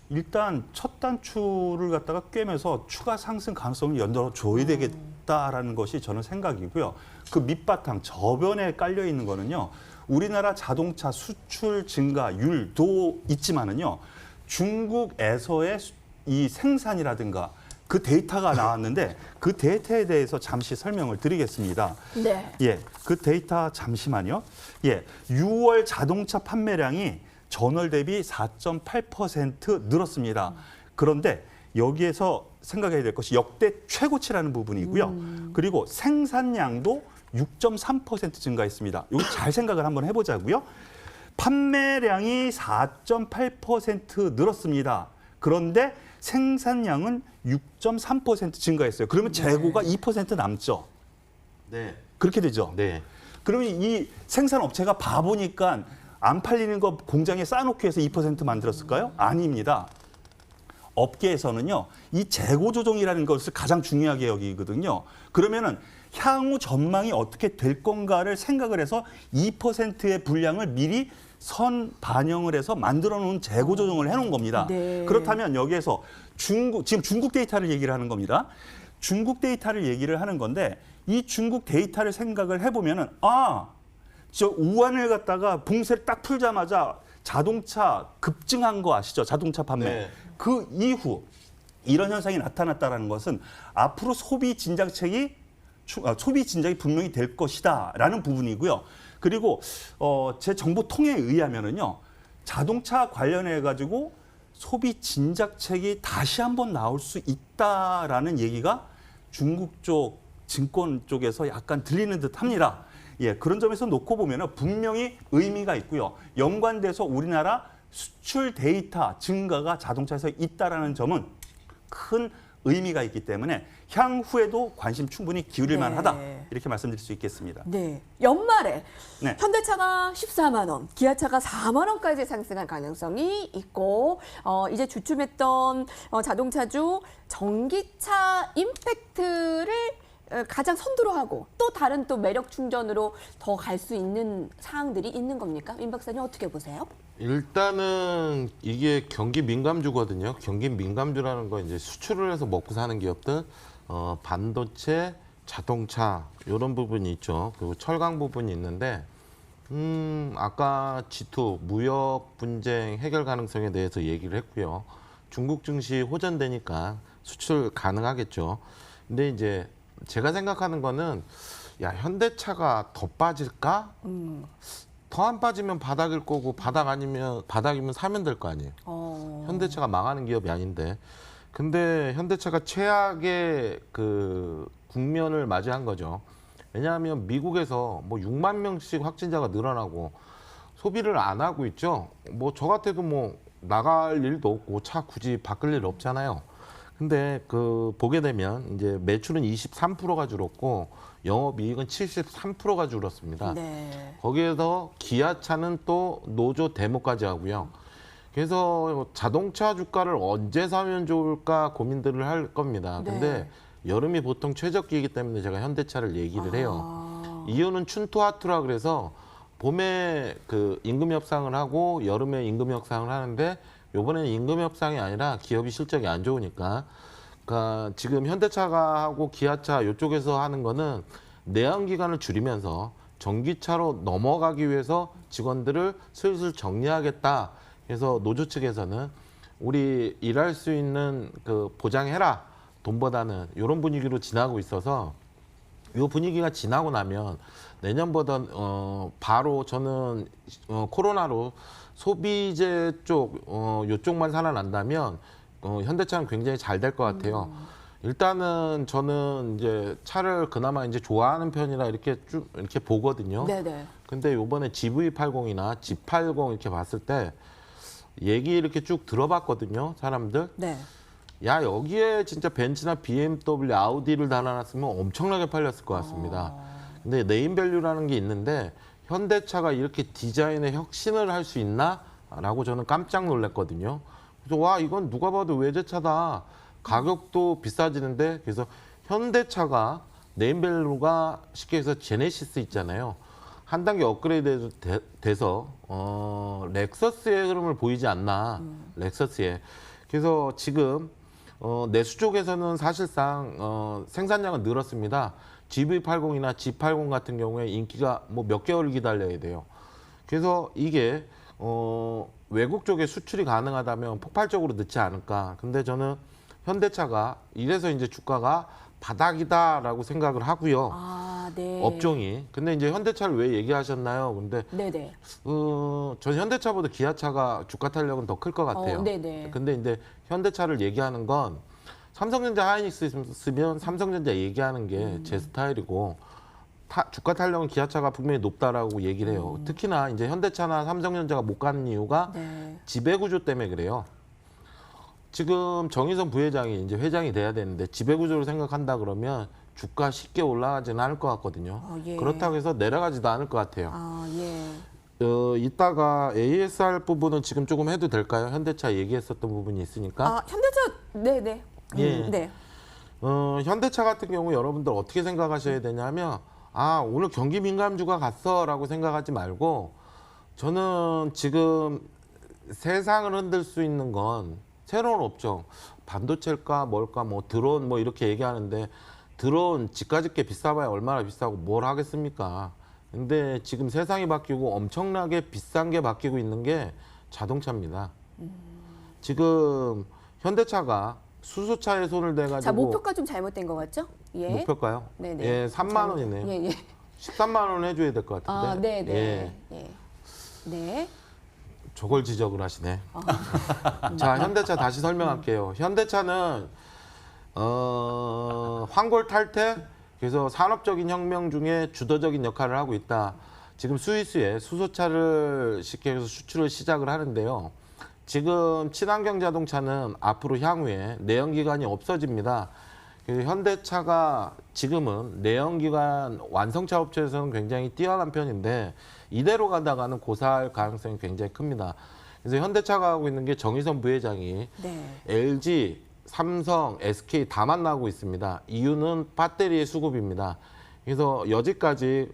일단 첫 단추를 갖다가 꿰면서 추가 상승 가능성을 연달아줘야 되겠다라는 것이 저는 생각이고요. 그 밑바탕 저변에 깔려 있는 거는요. 우리나라 자동차 수출 증가율도 있지만은요. 중국에서의 이 생산이라든가 그 데이터가 나왔는데 그 데이터에 대해서 잠시 설명을 드리겠습니다. 네. 예, 그 데이터 잠시만요. 예, 6월 자동차 판매량이 전월 대비 4.8% 늘었습니다. 그런데 여기에서 생각해야 될 것이 역대 최고치라는 부분이고요. 그리고 생산량도 6.3% 증가했습니다. 이거 잘 생각을 한번 해보자고요. 판매량이 4.8% 늘었습니다. 그런데 생산량은 6.3% 증가했어요. 그러면 재고가 2% 남죠. 네. 그렇게 되죠. 네. 그러면 이 생산업체가 바보니까 안 팔리는 거 공장에 쌓아놓기 위해서 2% 만들었을까요? 아닙니다. 업계에서는요, 이 재고 조정이라는 것을 가장 중요하게 여기거든요. 그러면은 향후 전망이 어떻게 될 건가를 생각을 해서 2%의 분량을 미리 선 반영을 해서 만들어 놓은 재고 조정을 해놓은 겁니다. 네. 그렇다면 여기에서 지금 중국 데이터를 얘기를 하는 겁니다. 중국 데이터를 얘기를 하는 건데 이 중국 데이터를 생각을 해보면은 저 우한을 갖다가 봉쇄를 딱 풀자마자 자동차 급증한 거 아시죠? 자동차 판매. 네. 그 이후 이런 현상이 나타났다는 것은 앞으로 소비 진작이 분명히 될 것이다라는 부분이고요. 그리고 제 정보 통계에 의하면은요, 자동차 관련해 가지고 소비 진작책이 다시 한번 나올 수 있다라는 얘기가 중국 쪽 증권 쪽에서 약간 들리는 듯합니다. 예, 그런 점에서 놓고 보면은 분명히 의미가 있고요. 연관돼서 우리나라 수출 데이터 증가가 자동차에서 있다라는 점은 큰 의미가 있기 때문에 향후에도 관심 충분히 기울일 만하다. 이렇게 말씀드릴 수 있겠습니다. 네. 연말에 네. 현대차가 14만 원, 기아차가 4만 원까지 상승할 가능성이 있고 이제 주춤했던 자동차주 전기차 임팩트를 가장 선두로 하고 또 다른 또 매력 충전으로 더 갈 수 있는 사항들이 있는 겁니까? 임 박사님 어떻게 보세요? 일단은 이게 경기 민감주거든요. 경기 민감주라는 건 이제 수출을 해서 먹고 사는 기업들, 반도체, 자동차 이런 부분이 있죠. 그리고 철강 부분이 있는데, 아까 G2 무역 분쟁 해결 가능성에 대해서 얘기를 했고요. 중국 증시 호전되니까 수출 가능하겠죠. 근데 이제 제가 생각하는 거는 현대차가 더 빠질까? 더 안 빠지면 바닥일 거고 바닥이면 사면 될 거 아니에요. 현대차가 망하는 기업이 아닌데. 근데 현대차가 최악의 그 국면을 맞이한 거죠. 왜냐하면 미국에서 뭐 6만 명씩 확진자가 늘어나고 소비를 안 하고 있죠. 뭐 저 같아도 뭐 나갈 일도 없고 차 굳이 바꿀 일 없잖아요. 근데 그 보게 되면 이제 매출은 23%가 줄었고 영업이익은 73%가 줄었습니다. 네. 거기에서 기아차는 또 노조 데모까지 하고요. 그래서 자동차 주가를 언제 사면 좋을까 고민들을 할 겁니다. 근데 네. 여름이 보통 최적기이기 때문에 제가 현대차를 얘기를 해요. 아. 이유는 춘투하투라 그래서 봄에 그 임금 협상을 하고 여름에 임금 협상을 하는데 요번에는 임금 협상이 아니라 기업이 실적이 안 좋으니까 그러니까 지금 현대차가 하고 기아차 이쪽에서 하는 거는 내연 기간을 줄이면서 전기차로 넘어가기 위해서 직원들을 슬슬 정리하겠다. 그래서 노조 측에서는 우리 일할 수 있는 그 보장해라. 돈보다는 이런 분위기로 지나고 있어서 이 분위기가 지나고 나면 내년보다 바로 저는 코로나로 소비재 쪽 요쪽만 살아난다면 현대차는 굉장히 잘 될 것 같아요. 일단은 저는 이제 차를 그나마 이제 좋아하는 편이라 이렇게 쭉 이렇게 보거든요. 네네. 근데 요번에 GV80이나 G80 이렇게 봤을 때 얘기 이렇게 쭉 들어봤거든요, 사람들. 네. 야, 여기에 진짜 벤츠나 BMW, 아우디를 달아놨으면 엄청나게 팔렸을 것 같습니다. 근데 네임밸류라는 게 있는데 현대차가 이렇게 디자인의 혁신을 할 수 있나? 라고 저는 깜짝 놀랐거든요. 그래서 와, 이건 누가 봐도 외제차다. 가격도 비싸지는데 그래서 현대차가 네임밸류가 쉽게 해서 제네시스 있잖아요. 한 단계 업그레이드 돼서 렉서스의 흐름을 보이지 않나. 렉서스의. 그래서 지금 내수 쪽에서는 사실상 생산량은 늘었습니다. GV80이나 G80 같은 경우에 인기가 뭐 몇 개월을 기다려야 돼요. 그래서 이게 외국 쪽에 수출이 가능하다면 폭발적으로 늦지 않을까. 근데 저는 현대차가 이래서 이제 주가가 바닥이다라고 생각을 하고요. 아, 네. 업종이. 근데 이제 현대차를 왜 얘기하셨나요? 근데 네네. 전 현대차보다 기아차가 주가 탄력은 더 클 것 같아요. 네네. 근데 이제 현대차를 얘기하는 건 삼성전자 하이닉스 있으면 삼성전자 얘기하는 게 제 스타일이고 주가 탄력은 기아차가 분명히 높다라고 얘기를 해요. 특히나 이제 현대차나 삼성전자가 못 가는 이유가 네. 지배구조 때문에 그래요. 지금 정의선 부회장이 이제 회장이 돼야 되는데 지배구조를 생각한다 그러면 주가 쉽게 올라가지는 않을 것 같거든요. 예. 그렇다고 해서 내려가지도 않을 것 같아요. 아, 예. 이따가 ASR 부분은 지금 조금 해도 될까요? 현대차 얘기했었던 부분이 있으니까. 아, 현대차, 네네. 예. 네. 현대차 같은 경우 여러분들 어떻게 생각하셔야 되냐면 오늘 경기 민감주가 갔어라고 생각하지 말고 저는 지금 세상을 흔들 수 있는 건 새로운 업종, 반도체일까 뭘까 뭐 드론 뭐 이렇게 얘기하는데 드론 집까짓 게 비싸봐야 얼마나 비싸고 뭘 하겠습니까? 근데 지금 세상이 바뀌고 엄청나게 비싼 게 바뀌고 있는 게 자동차입니다. 지금 현대차가 수소차에 손을 대가지고 자, 목표가 좀 잘못된 것 같죠? 예. 목표가요? 네네. 예, 3만 원이네요. 예, 예. 13만 원 해줘야 될 것 같은데. 아, 네네. 예, 예. 네. 저걸 지적을 하시네. 자, 현대차 다시 설명할게요. 현대차는 황골 탈퇴, 그래서 산업적인 혁명 중에 주도적인 역할을 하고 있다. 지금 스위스에 수소차를 쉽게 해서 수출을 시작을 하는데요. 지금 친환경 자동차는 앞으로 향후에 내연기관이 없어집니다. 현대차가 지금은 내연기관 완성차 업체에서는 굉장히 뛰어난 편인데 이대로 가다가는 고사할 가능성이 굉장히 큽니다. 그래서 현대차가 하고 있는 게 정의선 부회장이 네. LG, 삼성, SK 다 만나고 있습니다. 이유는 배터리의 수급입니다. 그래서 여지까지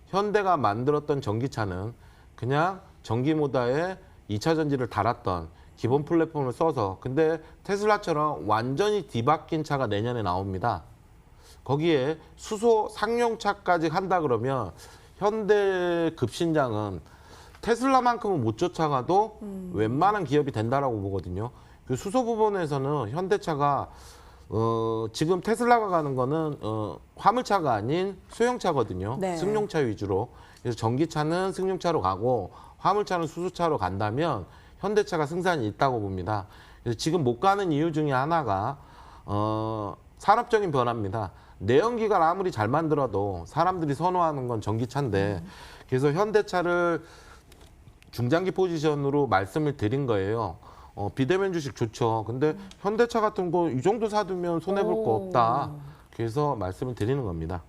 현대가 만들었던 전기차는 그냥 전기 모다에 2차 전지를 달았던 기본 플랫폼을 써서 근데 테슬라처럼 완전히 뒤바뀐 차가 내년에 나옵니다. 거기에 수소 상용차까지 한다 그러면 현대 급신장은 테슬라만큼은 못 쫓아가도 웬만한 기업이 된다라고 보거든요. 그 수소 부분에서는 현대차가 지금 테슬라가 가는 거는 화물차가 아닌 소형차거든요. 네. 승용차 위주로. 그래서 전기차는 승용차로 가고 화물차는 수소차로 간다면 현대차가 승산이 있다고 봅니다. 그래서 지금 못 가는 이유 중에 하나가 산업적인 변화입니다. 내연기관 아무리 잘 만들어도 사람들이 선호하는 건 전기차인데 그래서 현대차를 중장기 포지션으로 말씀을 드린 거예요. 비대면 주식 좋죠. 근데 현대차 같은 거 이 정도 사두면 손해볼 거 없다. 그래서 말씀을 드리는 겁니다.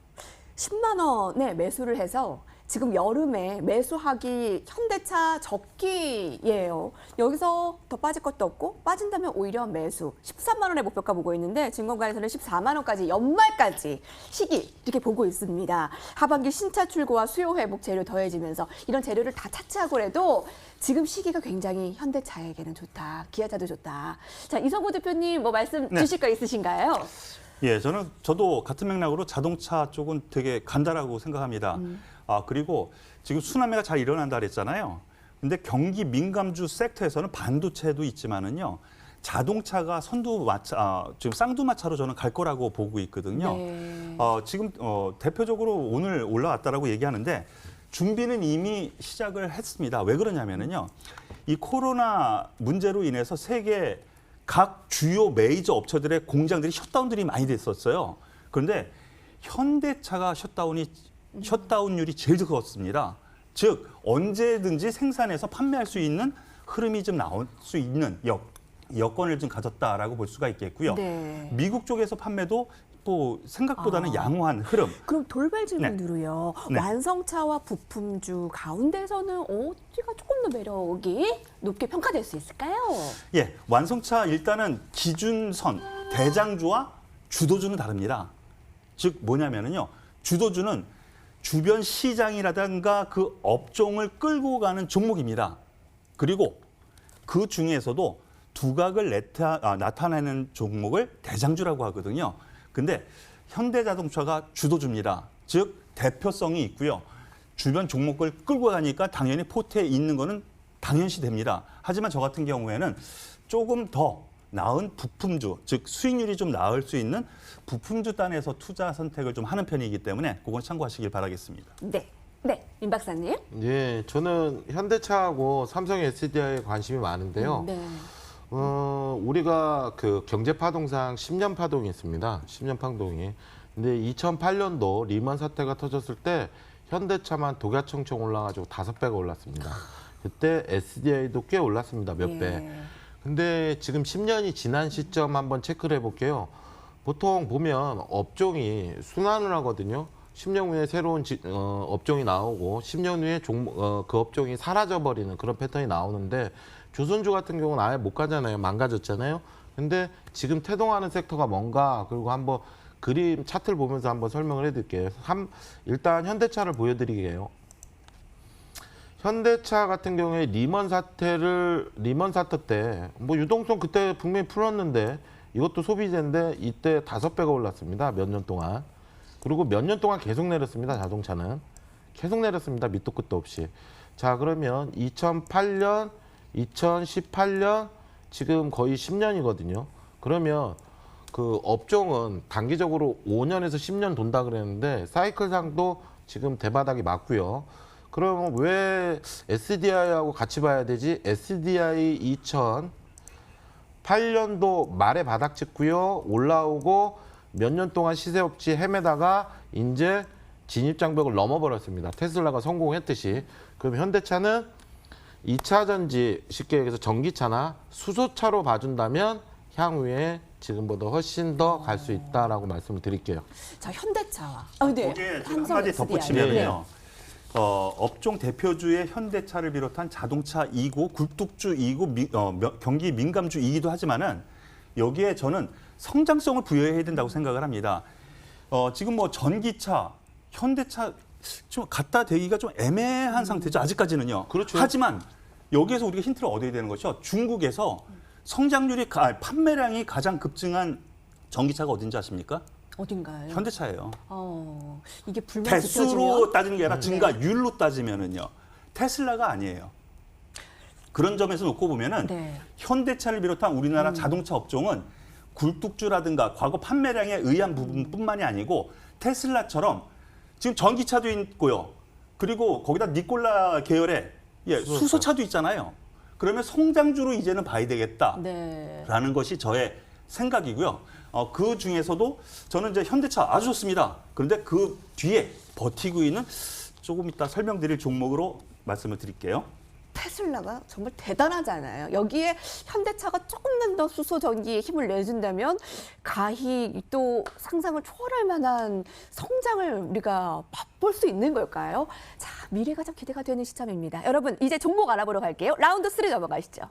10만 원에 매수를 해서 지금 여름에 매수하기 현대차 적기예요. 여기서 더 빠질 것도 없고 빠진다면 오히려 매수. 13만 원의 목표가 보고 있는데 증권가에서는 14만 원까지 연말까지 시기 이렇게 보고 있습니다. 하반기 신차 출고와 수요 회복 재료 더해지면서 이런 재료를 다 차치하고라도 지금 시기가 굉장히 현대차에게는 좋다. 기아차도 좋다. 자, 이성구 대표님 뭐 말씀 주실 거 있으신가요? 예, 저도 같은 맥락으로 자동차 쪽은 되게 간다라고 생각합니다. 그리고 지금 수남매가 잘 일어난다 그랬잖아요. 근데 경기 민감주 섹터에서는 반도체도 있지만은요. 자동차가 지금 쌍두마차로 저는 갈 거라고 보고 있거든요. 네. 지금 대표적으로 오늘 올라왔다라고 얘기하는데 준비는 이미 시작을 했습니다. 왜 그러냐면은요. 이 코로나 문제로 인해서 세계 각 주요 메이저 업체들의 공장들이 셧다운들이 많이 됐었어요. 그런데 현대차가 셧다운율이 제일 적었습니다. 즉 언제든지 생산해서 판매할 수 있는 흐름이 좀 나올 수 있는 여건을 좀 가졌다라고 볼 수가 있겠고요. 네. 미국 쪽에서 판매도 또 생각보다는 양호한 흐름. 그럼 돌발 질문으로요. 네. 완성차와 부품주 가운데서는 어디가 조금 더 매력이 높게 평가될 수 있을까요? 예, 완성차 일단은 기준선, 대장주와 주도주는 다릅니다. 즉 뭐냐면은요. 주도주는 주변 시장이라든가 그 업종을 끌고 가는 종목입니다. 그리고 그 중에서도 두각을 나타내는 종목을 대장주라고 하거든요. 근데 현대자동차가 주도주입니다. 즉 대표성이 있고요. 주변 종목을 끌고 가니까 당연히 포트에 있는 거는 당연시 됩니다. 하지만 저 같은 경우에는 조금 더 나은 부품주, 즉 수익률이 좀 나을 수 있는 부품주 단에서 투자 선택을 좀 하는 편이기 때문에 그건 참고하시길 바라겠습니다. 네. 네, 임 박사님. 예, 저는 현대차하고 삼성 SDI에 관심이 많은데요. 네. 우리가 그 경제 파동상 10년 파동이 있습니다. 10년 파동이. 근데 2008년도 리먼 사태가 터졌을 때 현대차만 독야청청 올라가지고 5배가 올랐습니다. 그때 SDI도 꽤 올랐습니다. 몇 배. 예. 근데 지금 10년이 지난 시점 한번 체크를 해볼게요. 보통 보면 업종이 순환을 하거든요. 10년 후에 새로운 업종이 나오고 10년 후에 그 업종이 사라져버리는 그런 패턴이 나오는데 조선주 같은 경우는 아예 못 가잖아요. 망가졌잖아요. 근데 지금 태동하는 섹터가 뭔가 그리고 한번 그림 차트를 보면서 한번 설명을 해드릴게요. 일단 현대차를 보여드리게요. 현대차 같은 경우에 리먼 사태 때 뭐 유동성 그때 분명히 풀었는데 이것도 소비재인데 이때 5배가 올랐습니다. 몇 년 동안. 그리고 몇 년 동안 계속 내렸습니다. 자동차는. 계속 내렸습니다. 밑도 끝도 없이. 자, 그러면 2008년, 2018년 지금 거의 10년이거든요. 그러면 그 업종은 단기적으로 5년에서 10년 돈다 그랬는데 사이클상도 지금 대바닥이 맞고요. 그럼 왜 SDI하고 같이 봐야 되지? SDI 2008년도 말에 바닥 찍고요. 올라오고 몇 년 동안 시세 없이 헤매다가 이제 진입장벽을 넘어버렸습니다. 테슬라가 성공했듯이. 그럼 현대차는 2차 전지, 쉽게 얘기해서 전기차나 수소차로 봐준다면 향후에 지금보다 훨씬 더 갈 수 있다라고 말씀을 드릴게요. 자, 현대차와 네. 거기에 삼성 한마디 SDI. 덧붙이면요. 업종 대표주의 현대차를 비롯한 자동차 2구, 굴뚝주 2구, 경기 민감주 2기도 하지만은 여기에 저는 성장성을 부여해야 된다고 생각을 합니다. 지금 뭐 전기차, 현대차 좀 갖다 대기가 좀 애매한 상태죠. 아직까지는요. 그렇죠. 하지만 여기에서 우리가 힌트를 얻어야 되는 것이요. 중국에서 성장률이 판매량이 가장 급증한 전기차가 어딘지 아십니까? 어딘가요? 현대차예요. 이게 불만 대수로 지펴지면 따지는 게 아니라 증가율로 따지면은요. 테슬라가 아니에요. 그런 점에서 놓고 보면은 네. 현대차를 비롯한 우리나라 자동차 업종은 굴뚝주라든가 과거 판매량에 의한 부분뿐만이 아니고 테슬라처럼 지금 전기차도 있고요. 그리고 거기다 니콜라 계열의 수소차도 있잖아요. 그러면 성장주로 이제는 봐야 되겠다라는 네. 것이 저의 생각이고요. 그 중에서도 저는 이제 현대차 아주 좋습니다. 그런데 그 뒤에 버티고 있는 조금 이따 설명드릴 종목으로 말씀을 드릴게요. 테슬라가 정말 대단하잖아요. 여기에 현대차가 조금만 더 수소 전기에 힘을 내준다면 가히 또 상상을 초월할 만한 성장을 우리가 맛볼 수 있는 걸까요? 자, 미래가 좀 기대가 되는 시점입니다. 여러분, 이제 종목 알아보러 갈게요. 라운드 3 넘어가시죠.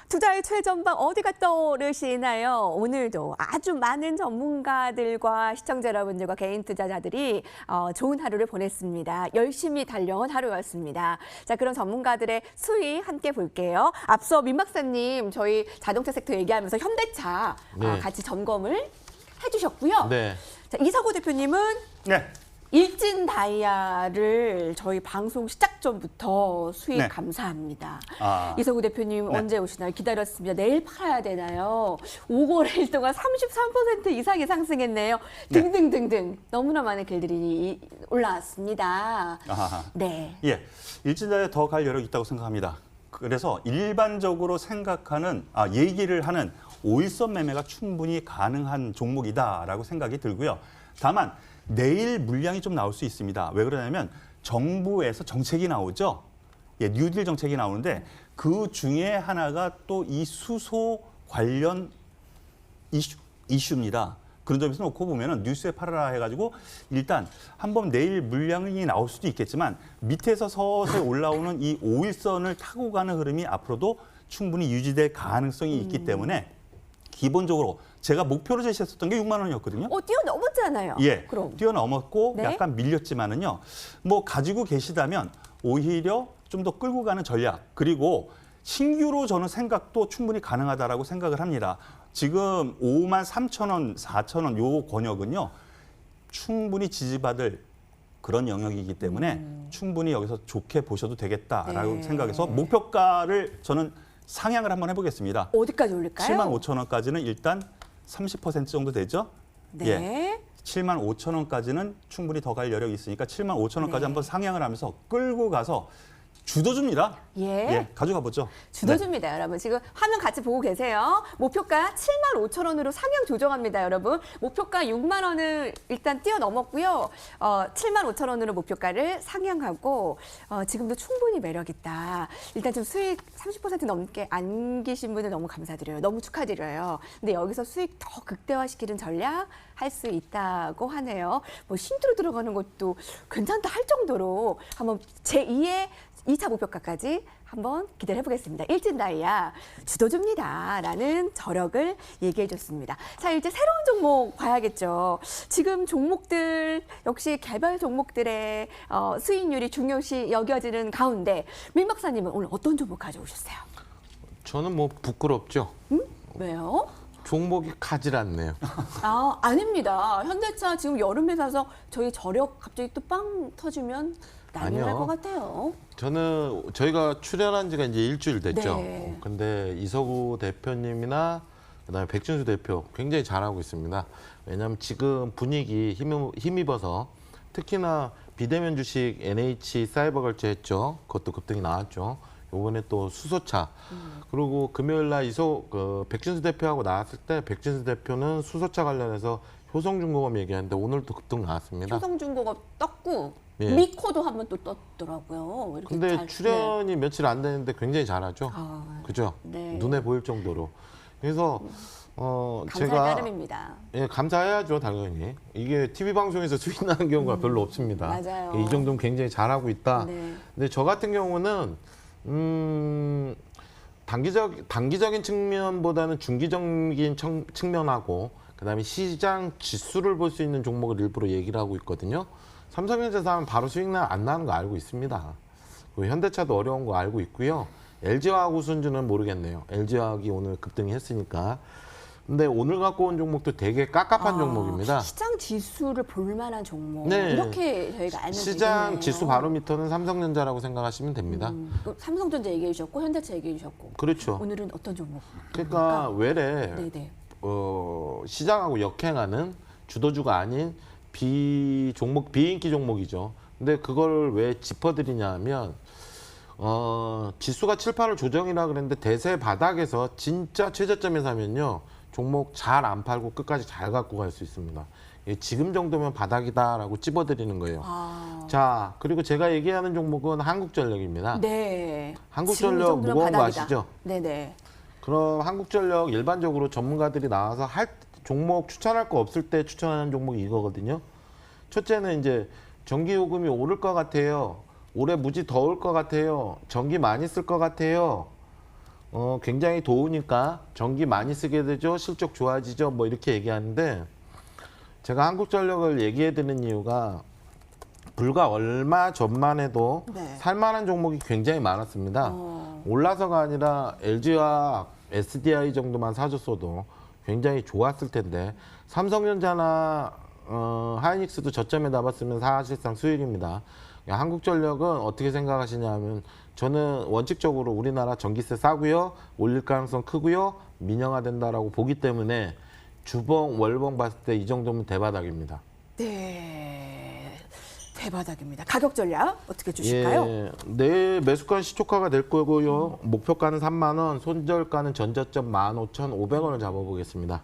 투자의 최전방 어디가 떠오르시나요? 오늘도 아주 많은 전문가들과 시청자 여러분들과 개인 투자자들이 좋은 하루를 보냈습니다. 열심히 달려온 하루였습니다. 자, 그런 전문가들의 수위 함께 볼게요. 앞서 민 박사님 저희 자동차 섹터 얘기하면서 현대차 네. 같이 점검을 해주셨고요. 네. 자, 이사고 대표님은 네. 일진 다이아를 저희 방송 시작 전부터 수익 네. 감사합니다. 이사고 대표님 네. 언제 오시나요? 기다렸습니다. 내일 팔아야 되나요? 5거래일 동안 33% 이상이 상승했네요. 등등등등 너무나 많은 글들이 올라왔습니다. 아하. 네. 예, 일진다에 더 갈 여력이 있다고 생각합니다. 그래서 일반적으로 생각하는 얘기를 하는 오일선 매매가 충분히 가능한 종목이다라고 생각이 들고요. 다만 내일 물량이 좀 나올 수 있습니다. 왜 그러냐면 정부에서 정책이 나오죠. 예, 뉴딜 정책이 나오는데 그 중에 하나가 또 이 수소 관련 이슈입니다. 그런 점에서 놓고 보면은 뉴스에 팔아라 해가지고 일단 한번 내일 물량이 나올 수도 있겠지만 밑에서 서서히 올라오는 이 오일선을 타고 가는 흐름이 앞으로도 충분히 유지될 가능성이 있기 때문에 기본적으로 제가 목표로 제시했었던 게 6만 원이었거든요. 뛰어넘었잖아요. 예, 그럼. 뛰어넘었고 네. 약간 밀렸지만은요. 뭐 가지고 계시다면 오히려 좀 더 끌고 가는 전략 그리고 신규로 저는 생각도 충분히 가능하다라고 생각을 합니다. 지금 5만 3천 원, 4천 원 요 권역은요. 충분히 지지받을 그런 영역이기 때문에 충분히 여기서 좋게 보셔도 되겠다라고 네. 생각해서 목표가를 저는 상향을 한번 해보겠습니다. 어디까지 올릴까요? 7만 5천 원까지는 일단 30% 정도 되죠? 네. 예. 7만 5천 원까지는 충분히 더 갈 여력이 있으니까 7만 5천 원까지 네. 한번 상향을 하면서 끌고 가서 주도줍니다. 예. 가져가 보죠. 주도줍니다, 여러분. 지금 화면 같이 보고 계세요. 목표가 7만 5천 원으로 상향 조정합니다, 여러분. 목표가 6만 원을 일단 뛰어넘었고요. 7만 5천 원으로 목표가를 상향하고 지금도 충분히 매력 있다. 일단 좀 수익 30% 넘게 안기신 분들 너무 감사드려요. 너무 축하드려요. 근데 여기서 수익 더 극대화시키는 전략 할 수 있다고 하네요. 뭐 신주로 들어가는 것도 괜찮다 할 정도로 한번 제2의 2차 목표가까지 한번 기대를 해보겠습니다. 일진다이아 주도줍니다라는 저력을 얘기해줬습니다. 자, 이제 새로운 종목 봐야겠죠. 지금 종목들 역시 개발 종목들의 수익률이 중요시 여겨지는 가운데 민 박사님은 오늘 어떤 종목 가져오셨어요? 저는 뭐 부끄럽죠. 왜요? 종목이 가질 않네요. 아닙니다. 현대차 지금 여름에 사서 저희 저력 갑자기 또 빵 터지면 난리 날 아니요. 것 같아요. 저희가 출연한 지가 이제 일주일 됐죠. 네. 근데 이서구 대표님이나 그다음에 백준수 대표 굉장히 잘하고 있습니다. 왜냐하면 지금 분위기 힘입어서 특히나 비대면 주식 NH 사이버걸즈 했죠. 그것도 급등이 나왔죠. 이번에 또 수소차. 그리고 금요일 날 백준수 대표하고 나왔을 때 백준수 대표는 수소차 관련해서 효성중공업 얘기하는데 오늘도 급등 나왔습니다. 효성중공업 떴고 예. 미코도 한번 또 떴더라고요. 이렇게 근데 잘- 출연이 며칠 안 되는데 굉장히 잘하죠. 그죠? 네. 눈에 보일 정도로. 그래서 감사의 제가 따름입니다. 예, 감사해야죠, 당연히. 이게 TV 방송에서 수익 나는 경우가 별로 없습니다. 맞아요. 이 정도면 굉장히 잘하고 있다. 네. 근데 저 같은 경우는 단기적인 측면보다는 중기적인 측면하고 그다음에 시장 지수를 볼 수 있는 종목을 일부러 얘기를 하고 있거든요. 삼성전자 사면 바로 수익 안 나는 거 알고 있습니다. 그리고 현대차도 어려운 거 알고 있고요. LG화학 우선주는 모르겠네요. LG화학이 오늘 급등이 했으니까. 근데 오늘 갖고 온 종목도 되게 깝깝한 종목입니다. 시장 지수를 볼 만한 종목. 네. 이렇게 저희가 알면 시장 되겠네요. 지수 바로미터는 삼성전자라고 생각하시면 됩니다. 삼성전자 얘기해 주셨고 현대차 얘기해 주셨고. 그렇죠. 오늘은 어떤 종목? 그러니까 외래 네네. 시장하고 역행하는 주도주가 아닌 비인기 종목이죠. 근데 그걸 왜 짚어드리냐 하면 지수가 7, 8을 조정이라 그랬는데 대세 바닥에서 진짜 최저점에 사면요. 종목 잘 안 팔고 끝까지 잘 갖고 갈 수 있습니다. 지금 정도면 바닥이다라고 찝어드리는 거예요. 자, 그리고 제가 얘기하는 종목은 한국전력입니다. 네. 한국전력 무거운 거 아시죠? 네네. 그럼 한국전력 일반적으로 전문가들이 나와서 종목 추천할 거 없을 때 추천하는 종목이 이거거든요. 첫째는 이제 전기요금이 오를 것 같아요. 올해 무지 더울 것 같아요. 전기 많이 쓸 것 같아요. 굉장히 더우니까 전기 많이 쓰게 되죠. 실적 좋아지죠. 뭐 이렇게 얘기하는데 제가 한국전력을 얘기해 드는 이유가 불과 얼마 전만 해도 네. 살만한 종목이 굉장히 많았습니다. 올라서가 아니라 LG화학, SDI 정도만 사줬어도 굉장히 좋았을 텐데 삼성전자나 하이닉스도 저점에 잡았으면 사실상 수익입니다. 한국전력은 어떻게 생각하시냐면 저는 원칙적으로 우리나라 전기세 싸고요. 올릴 가능성 크고요. 민영화된다라고 보기 때문에 주봉, 월봉 봤을 때 이 정도면 대바닥입니다. 네. 대바닥입니다. 가격 전략 어떻게 주실까요? 예, 내 매수가는 시초가가 될 거고요. 목표가는 3만 원, 손절가는 전저점 15,500원을 잡아보겠습니다.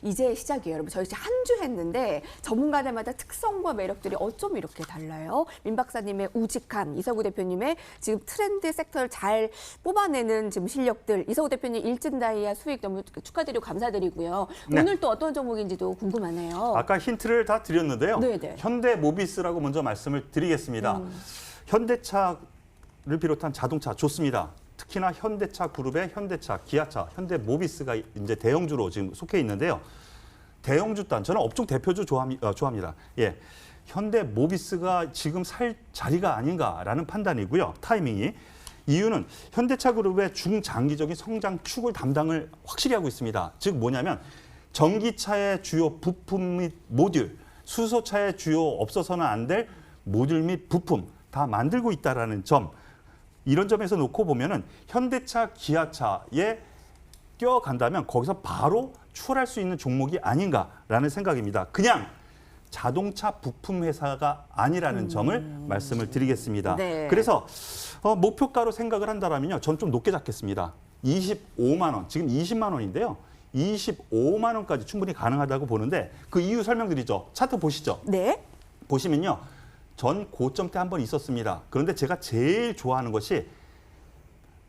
이제 시작이에요, 여러분. 저희 한 주 했는데 전문가들마다 특성과 매력들이 어쩜 이렇게 달라요? 민 박사님의 우직함, 이서구 대표님의 지금 트렌드 섹터를 잘 뽑아내는 지금 실력들, 이서구 대표님 일진다이아 수익 너무 축하드리고 감사드리고요. 네. 오늘 또 어떤 종목인지도 궁금하네요. 아까 힌트를 다 드렸는데요. 네네. 현대모비스라고 먼저 말씀을 드리겠습니다. 현대차를 비롯한 자동차 좋습니다. 특히나 현대차 그룹의 현대차, 기아차, 현대모비스가 이제 대형주로 지금 속해 있는데요. 대형주 단 저는 업종 대표주 좋아합니다. 예, 현대모비스가 지금 살 자리가 아닌가라는 판단이고요. 타이밍이. 이유는 현대차 그룹의 중장기적인 성장 축을 담당을 확실히 하고 있습니다. 즉 뭐냐면 전기차의 주요 부품 및 모듈, 수소차의 주요 없어서는 안 될 모듈 및 부품 다 만들고 있다라는 점. 이런 점에서 놓고 보면은 현대차, 기아차에 뛰어간다면 거기서 바로 추월할 수 있는 종목이 아닌가라는 생각입니다. 그냥 자동차 부품 회사가 아니라는 점을 말씀을 드리겠습니다. 네. 그래서 목표가로 생각을 한다면요, 전 좀 높게 잡겠습니다. 25만 원, 지금 20만 원인데요. 25만 원까지 충분히 가능하다고 보는데 그 이유 설명드리죠. 차트 보시죠. 네. 보시면요. 전 고점 때 한 번 있었습니다. 그런데 제가 제일 좋아하는 것이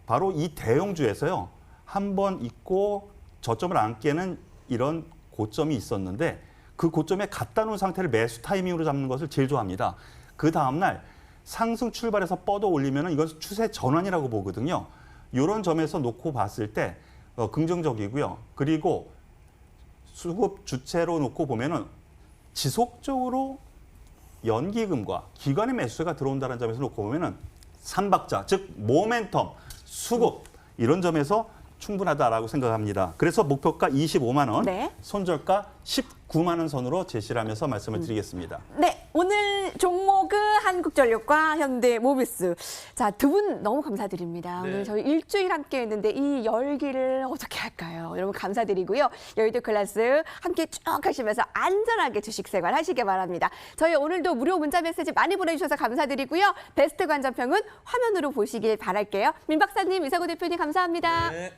바로 이 대형주에서요. 한 번 있고 저점을 안 깨는 이런 고점이 있었는데 그 고점에 갖다 놓은 상태를 매수 타이밍으로 잡는 것을 제일 좋아합니다. 그 다음날 상승 출발해서 뻗어 올리면 이건 추세 전환이라고 보거든요. 이런 점에서 놓고 봤을 때 긍정적이고요. 그리고 수급 주체로 놓고 보면은 지속적으로 연기금과 기관의 매수가 들어온다는 점에서 놓고 보면은 삼박자, 즉 모멘텀, 수급 이런 점에서 충분하다라고 생각합니다. 그래서 목표가 25만 원, 네. 손절가 19만 원 선으로 제시를 하면서 말씀을 드리겠습니다. 네, 오늘 종목은 한국전력과 현대모비스. 자, 두 분 너무 감사드립니다. 네. 오늘 저희 일주일 함께 했는데 이 열기를 어떻게 할까요? 여러분 감사드리고요. 여의도 클래스 함께 쭉 하시면서 안전하게 주식 생활 하시기 바랍니다. 저희 오늘도 무료 문자 메시지 많이 보내주셔서 감사드리고요. 베스트 관전평은 화면으로 보시길 바랄게요. 민 박사님, 이서구 대표님 감사합니다. 네.